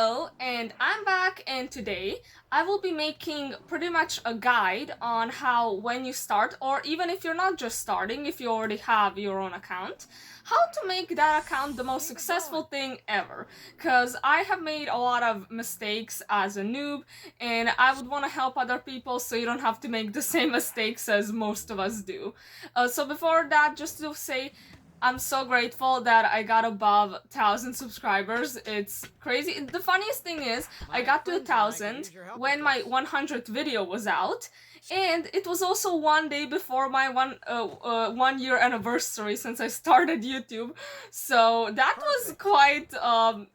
Hello, and I'm back, and today I will be making pretty much a guide on how when you start, or even if you're not just starting, if you already have your own account, how to make that account the most successful thing ever. Because I have made a lot of mistakes as a noob, and I would want to help other people so you don't have to make the same mistakes as most of us do. So before that, just to say, I'm so grateful that I got above 1,000 subscribers. It's crazy. The funniest thing is, I got to 1,000 when my 100th video was out, and it was also one day before my 1 year anniversary since I started YouTube. So that was quite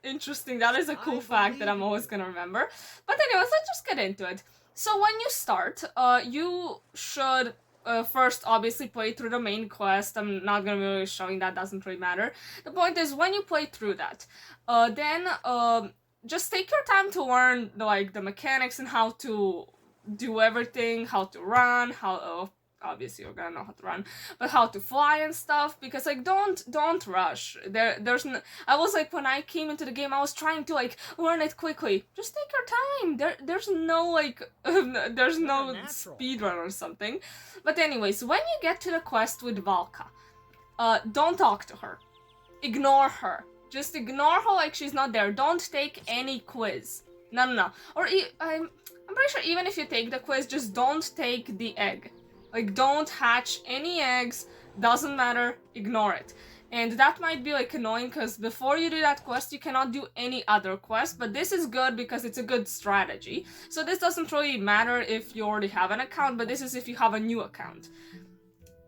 interesting. That is a cool fact that I'm always gonna remember. But anyways, let's just get into it. So when you start, you should first obviously play through the main quest. I'm not gonna be really showing that, doesn't really matter. The point is, when you play through that, then just take your time to learn the mechanics and how to do everything, how to run, how obviously you're gonna know how to run, but how to fly and stuff, because don't rush. There's no, I was like, when I came into the game, I was trying to learn it quickly. Just take your time. There's no there's no speed run or something. But anyways, when you get to the quest with Valka, don't talk to her. Ignore her. Just ignore her like she's not there. Don't take any quiz. No. Or I'm pretty sure even if you take the quiz, just don't take the egg. Don't hatch any eggs, doesn't matter, ignore it. And that might be annoying because before you do that quest, you cannot do any other quest, but this is good because it's a good strategy. So this doesn't really matter if you already have an account, but this is if you have a new account.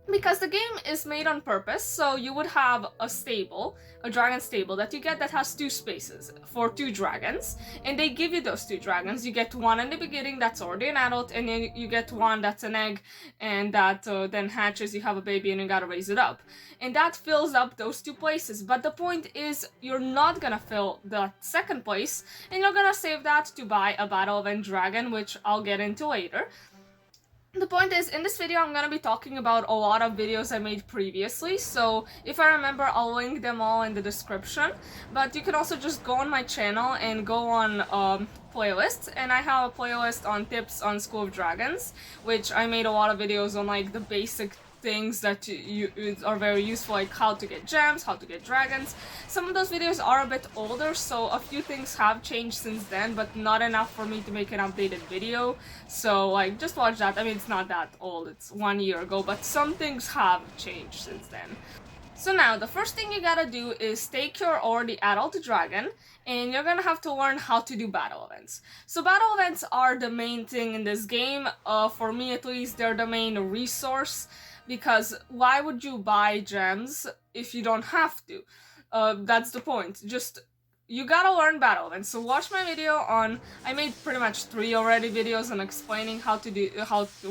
Because the game is made on purpose, so you would have a stable, a dragon stable that you get that has 2 spaces for 2 dragons, and they give you those 2 dragons. You get one in the beginning that's already an adult, and then you get one that's an egg, and that then hatches, you have a baby, and you gotta raise it up. And that fills up those 2 places, but the point is, you're not gonna fill the second place, and you're gonna save that to buy a Battle Event Dragon, which I'll get into later. The point is, in this video I'm gonna be talking about a lot of videos I made previously, so if I remember I'll link them all in the description, but you can also just go on my channel and go on playlists, and I have a playlist on tips on School of Dragons, which I made a lot of videos on the basic things that are very useful, like how to get gems, how to get dragons. Some of those videos are a bit older, so a few things have changed since then, but not enough for me to make an updated video. So just watch that. I mean, it's not that old, it's 1 year ago, but some things have changed since then. So now, the first thing you gotta do is take your already adult dragon, and you're gonna have to learn how to do battle events. So battle events are the main thing in this game. For me at least, they're the main resource, because why would you buy gems if you don't have to? That's the point. You gotta learn battle events. So watch my video on, I made pretty much 3 already videos on explaining how to do,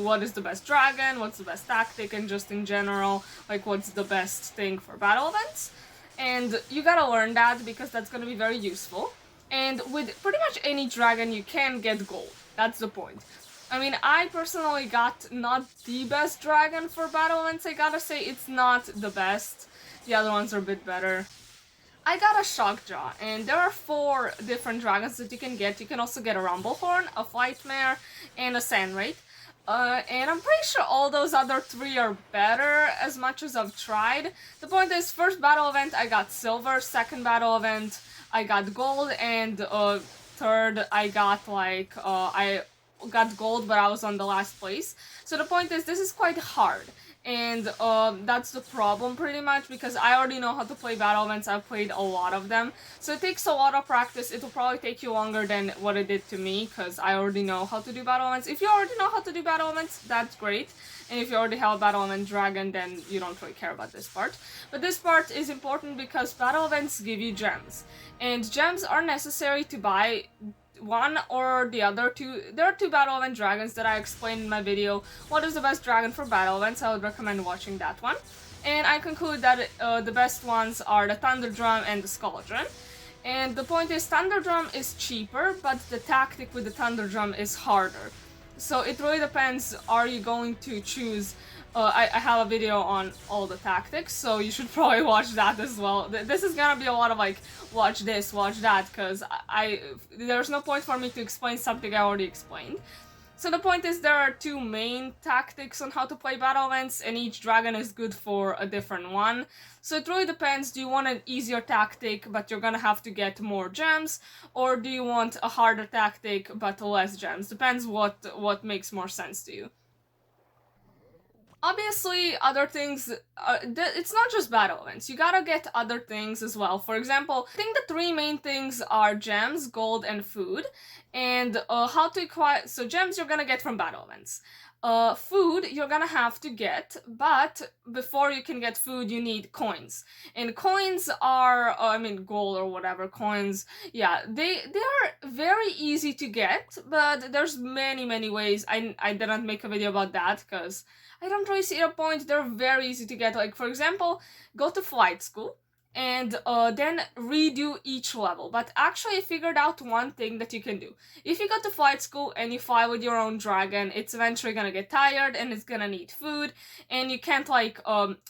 what is the best dragon, what's the best tactic, and just in general, what's the best thing for battle events. And you gotta learn that because that's gonna be very useful. And with pretty much any dragon you can get gold. That's the point. I mean, I personally got not the best dragon for battle events, I gotta say. It's not the best. The other ones are a bit better. I got a Shockjaw, and there are 4 different dragons that you can get. You can also get a Rumblehorn, a Flightmare, and a Sandwraith. And I'm pretty sure all those other 3 are better, as much as I've tried. The point is, first battle event I got silver, second battle event I got gold, and third I got I got gold, but I was on the last place. So the point is, this is quite hard, and that's the problem pretty much, because I already know how to play battle events. I've played a lot of them, so it takes a lot of practice. It will probably take you longer than what it did to me, because I already know how to do battle events. If you already know how to do battle events, that's great, and if you already have a battle event dragon, then you don't really care about this part. But this part is important because battle events give you gems, and gems are necessary to buy one or the other 2. There are 2 battle event dragons that I explained in my video, what is the best dragon for battle events. I would recommend watching that one. And I conclude that the best ones are the Thunderdrum and the Skaldron. And the point is, Thunderdrum is cheaper, but the tactic with the Thunderdrum is harder. So it really depends, are you going to choose I have a video on all the tactics, so you should probably watch that as well. This is gonna be a lot of like, watch this, watch that, because there's no point for me to explain something I already explained. So the point is, there are two main tactics on how to play battle events, and each dragon is good for a different one. So it really depends, do you want an easier tactic but you're gonna have to get more gems, or do you want a harder tactic but less gems? Depends what makes more sense to you. Obviously, other things, it's not just battle events, you gotta get other things as well. For example, I think the three main things are gems, gold, and food. And how to acquire, so gems you're gonna get from battle events. Food you're gonna have to get, but before you can get food you need coins. And coins are, I mean gold or whatever, coins, yeah, they are very easy to get, but there's many ways. I didn't make a video about that because I don't really see a point. They're very easy to get. Like, for example, go to flight school and then redo each level. But actually I figured out one thing that you can do. If you go to flight school and you fly with your own dragon, it's eventually gonna get tired and it's gonna need food, and you can't like,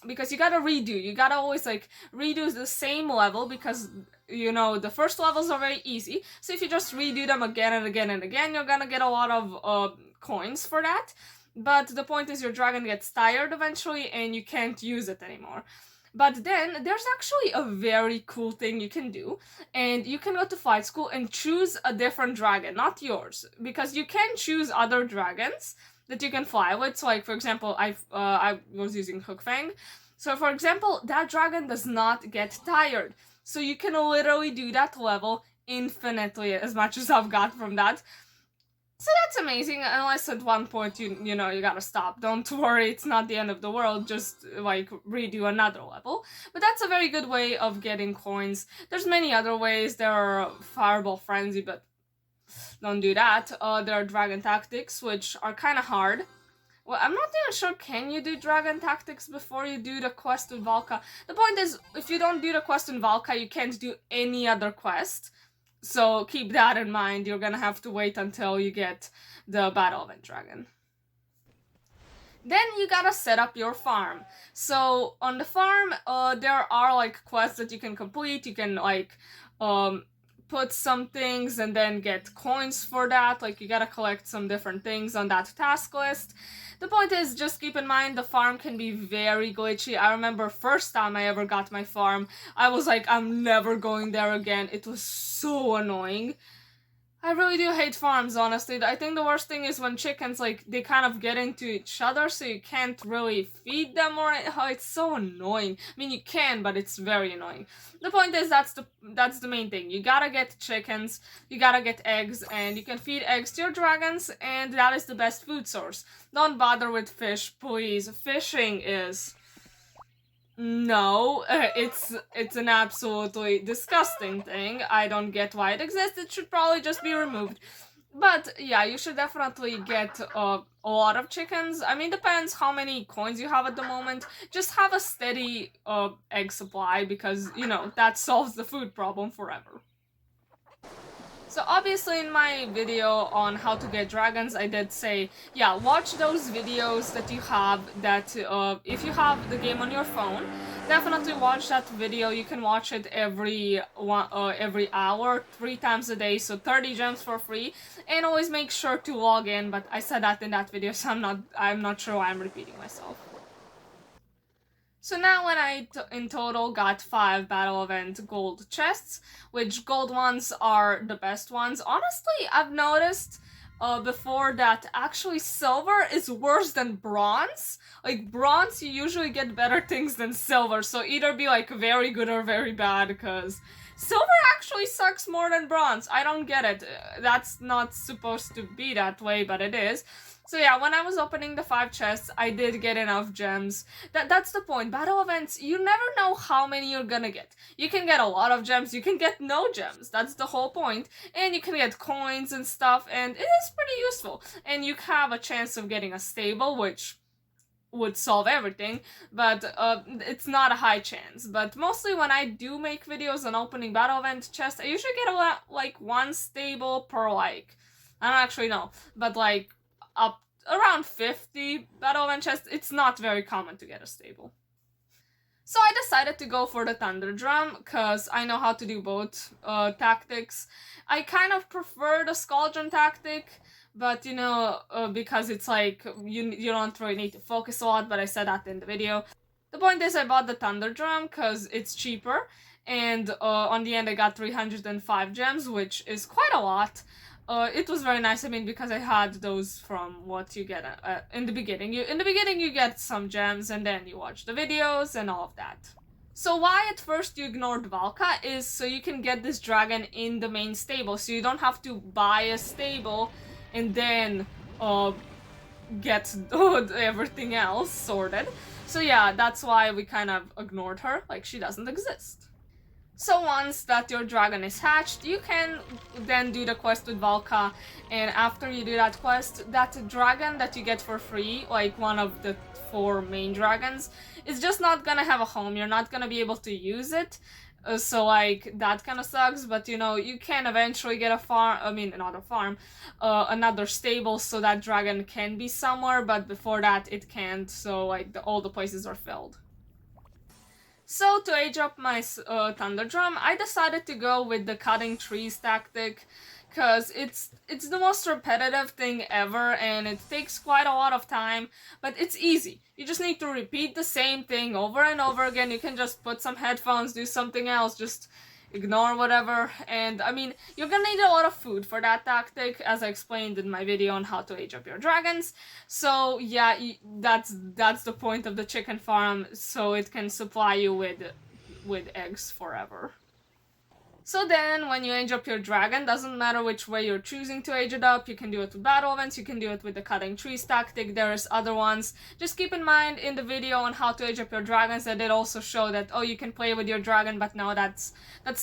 because you gotta redo. You gotta always like redo the same level because, you know, the first levels are very easy. So if you just redo them again and again and again, you're gonna get a lot of coins for that. But the point is your dragon gets tired eventually and you can't use it anymore. But then there's actually a very cool thing you can do, and you can go to flight school and choose a different dragon, not yours, because you can choose other dragons that you can fly with. So like, for example, I was using Hook Fang. So for example, that dragon does not get tired. So you can literally do that level infinitely, as much as I've got from that. So that's amazing, unless at one point you know you gotta stop. Don't worry, it's not the end of the world, just like redo another level. But that's a very good way of getting coins. There's many other ways. There are Fireball Frenzy, but don't do that. There are Dragon Tactics, which are kind of hard. Well, I'm not even sure, can you do Dragon Tactics before you do the quest with Valka? The point is, if you don't do the quest in Valka, you can't do any other quest. So keep that in mind, you're gonna have to wait until you get the Battle Event Dragon. Then you gotta set up your farm. So on the farm, there are like quests that you can complete. You can like put some things and then get coins for that. Like, you gotta collect some different things on that task list. The point is, just keep in mind the farm can be very glitchy. I remember first time I ever got my farm, I was like, I'm never going there again. It was so annoying. I really do hate farms, honestly. I think the worst thing is when chickens, like, they kind of get into each other, so you can't really feed them, or it's so annoying. I mean, you can, but it's very annoying. The point is, that's the main thing. You gotta get chickens, you gotta get eggs, and you can feed eggs to your dragons, and that is the best food source. Don't bother with fish, please. Fishing is... No, it's an absolutely disgusting thing. I don't get why it exists. It should probably just be removed. But yeah, you should definitely get a lot of chickens. I mean, depends how many coins you have at the moment. Just have a steady egg supply, because, you know, that solves the food problem forever. So obviously in my video on how to get dragons, I did say, yeah, watch those videos that you have, that if you have the game on your phone, definitely watch that video. You can watch it every hour, 3 times a day, so 30 gems for free, and always make sure to log in. But I said that in that video, so I'm not sure why I'm repeating myself. So now when I in total got 5 battle event gold chests, which gold ones are the best ones. Honestly, I've noticed before that actually silver is worse than bronze. Like, bronze, you usually get better things than silver, so either be like very good or very bad, because silver actually sucks more than bronze. I don't get it. That's not supposed to be that way, but it is. So yeah, when I was opening the 5 chests, I did get enough gems. That's the point. Battle events, you never know how many you're gonna get. You can get a lot of gems, you can get no gems. That's the whole point. And you can get coins and stuff, and it is pretty useful. And you have a chance of getting a stable, which would solve everything, but it's not a high chance. But mostly when I do make videos on opening battle event chests, I usually get like 1 stable per, like, I don't actually know, but like around 50 battle event chests. It's not very common to get a stable. So I decided to go for the Thunder Drum because I know how to do both tactics. I kind of prefer the Skuldron tactic, but because it's like you don't really need to focus a lot, but I said that in the video. The point is I bought the Thunder Drum because it's cheaper, and on the end I got 305 gems, which is quite a lot. It was very nice. I mean, because I had those from what you get in the beginning. In the beginning you get some gems, and then you watch the videos and all of that. So why at first you ignored Valka is so you can get this dragon in the main stable, so you don't have to buy a stable and then get everything else sorted. So yeah, that's why we kind of ignored her, like she doesn't exist. So once that your dragon is hatched, you can then do the quest with Valka, and after you do that quest, that dragon that you get for free, like one of the 4 main dragons, is just not gonna have a home. You're not gonna be able to use it, so like that kind of sucks, but you can eventually get a farm, I mean not a farm, another stable so that dragon can be somewhere, but before that it can't, so like all the places are filled. So to age up my Thunder Drum, I decided to go with the cutting trees tactic, because it's the most repetitive thing ever, and it takes quite a lot of time, but it's easy. You just need to repeat the same thing over and over again. You can just put some headphones, do something else, just ignore whatever, and I mean, you're gonna need a lot of food for that tactic, as I explained in my video on how to age up your dragons. So yeah, that's the point of the chicken farm, so it can supply you with eggs forever. So then, when you age up your dragon, doesn't matter which way you're choosing to age it up, you can do it with battle events, you can do it with the cutting trees tactic, there's other ones. Just keep in mind, in the video on how to age up your dragons, I did also show that, oh, you can play with your dragon, but no, that's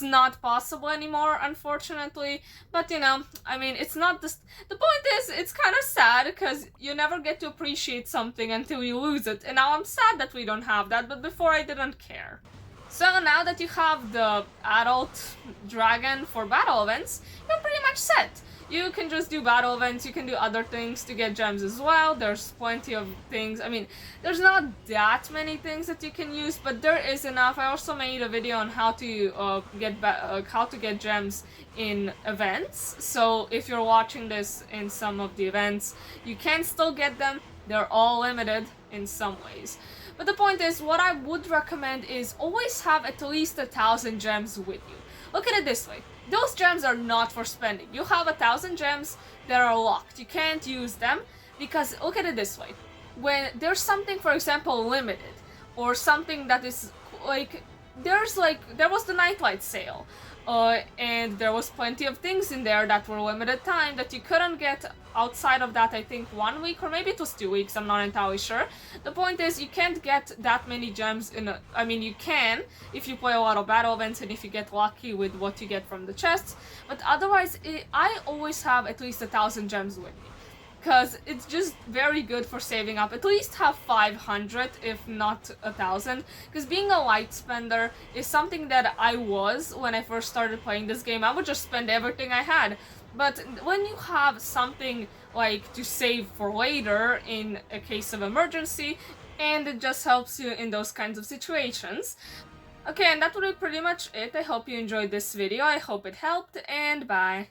not possible anymore, unfortunately. But I mean, it's not the point is, it's kind of sad, because you never get to appreciate something until you lose it, and now I'm sad that we don't have that, but before I didn't care. So now that you have the adult dragon for battle events, you're pretty much set. You can just do battle events, you can do other things to get gems as well. There's plenty of things. I mean, there's not that many things that you can use, but there is enough. I also made a video on how to get gems in events. So if you're watching this in some of the events, you can still get them. They're all limited in some ways. But the point is, what I would recommend is always have at least 1,000 gems with you. Look at it this way. Those gems are not for spending. You have 1,000 gems that are locked. You can't use them because, look at it this way. When there's something, for example, limited, or something that is like, there was the Nightlight sale. And there was plenty of things in there that were limited time that you couldn't get outside of that, I think 1 week, or maybe it was 2 weeks, I'm not entirely sure. The point is, you can't get that many gems I mean, you can if you play a lot of battle events and if you get lucky with what you get from the chests, but otherwise, I always have at least 1,000 gems with me. Because it's just very good for saving up. At least have 500, if not 1,000. Because being a light spender is something that I was when I first started playing this game. I would just spend everything I had. But when you have something like to save for later in a case of emergency, and it just helps you in those kinds of situations. Okay, and that would be pretty much it. I hope you enjoyed this video. I hope it helped, and bye.